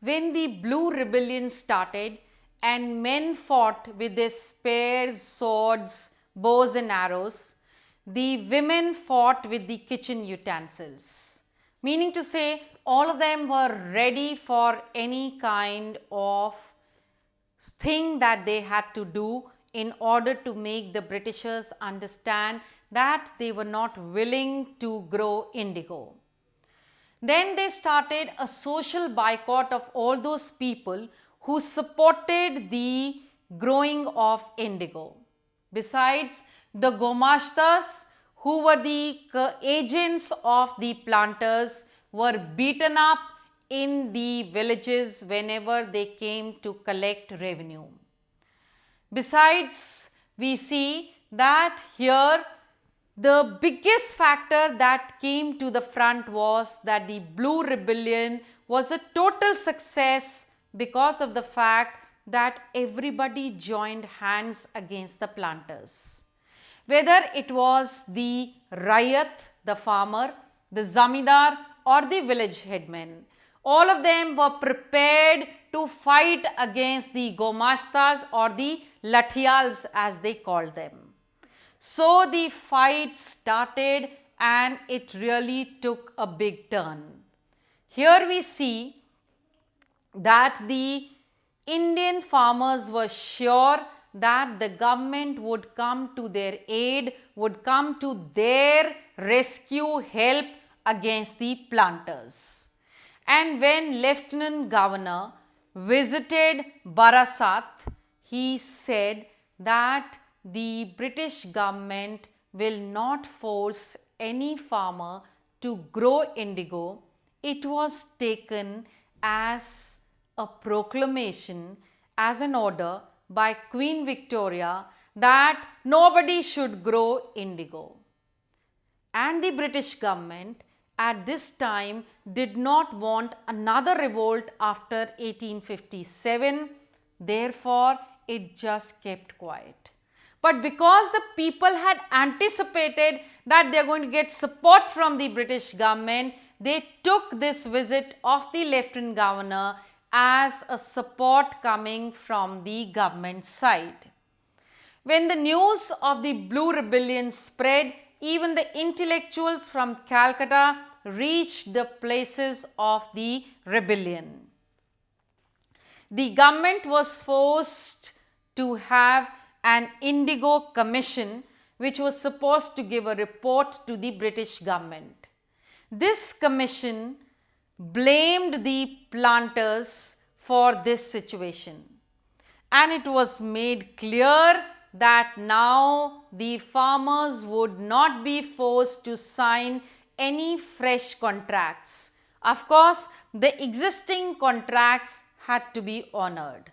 when the Blue Rebellion started and men fought with their spears, swords, bows and arrows, the women fought with the kitchen utensils. Meaning to say, all of them were ready for any kind of thing that they had to do in order to make the Britishers understand that they were not willing to grow indigo. Then they started a social boycott of all those people who supported the growing of indigo. Besides, the Gomashtas, who were the agents of the planters, were beaten up in the villages whenever they came to collect revenue. Besides, we see that here the biggest factor that came to the front was that the Blue Rebellion was a total success because of the fact that everybody joined hands against the planters. Whether it was the Rayat, the farmer, the Zamidar or the village headman, all of them were prepared to fight against the Gomashtas or the Lathials as they called them. So the fight started and it really took a big turn. Here we see that the Indian farmers were sure that the government would come to their aid, would come to their rescue help against the planters. And when Lieutenant Governor visited Barasat, he said that the British government will not force any farmer to grow indigo. It was taken as a proclamation, as an order by Queen Victoria that nobody should grow indigo. And the British government at this time did not want another revolt after 1857. Therefore, it just kept quiet. But because the people had anticipated that they are going to get support from the British government, they took this visit of the Lieutenant Governor as a support coming from the government side. When the news of the Blue Rebellion spread, even the intellectuals from Calcutta reached the places of the rebellion. The government was forced to have an indigo commission which was supposed to give a report to the British government. This commission blamed the planters for this situation, and it was made clear that now the farmers would not be forced to sign any fresh contracts. Of course, the existing contracts had to be honored.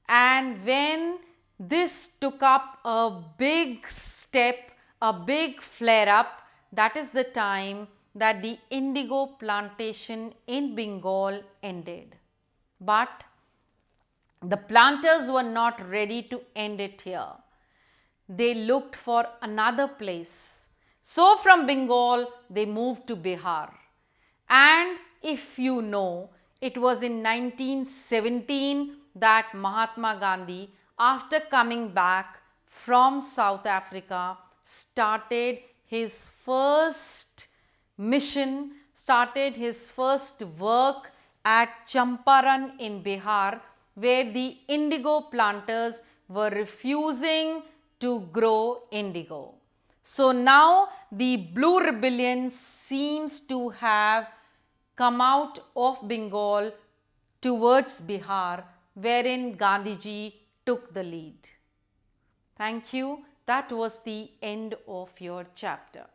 And when this took up a big step, a big flare up, that is the time that the indigo plantation in Bengal ended. But the planters were not ready to end it here. They looked for another place. So from Bengal, they moved to Bihar. And if you know, it was in 1917 that Mahatma Gandhi, after coming back from South Africa, started his first mission, started his first work at Champaran in Bihar, where the indigo planters were refusing to grow indigo. So now the Blue Rebellion seems to have come out of Bengal towards Bihar, wherein Gandhiji took the lead. Thank you. That was the end of your chapter.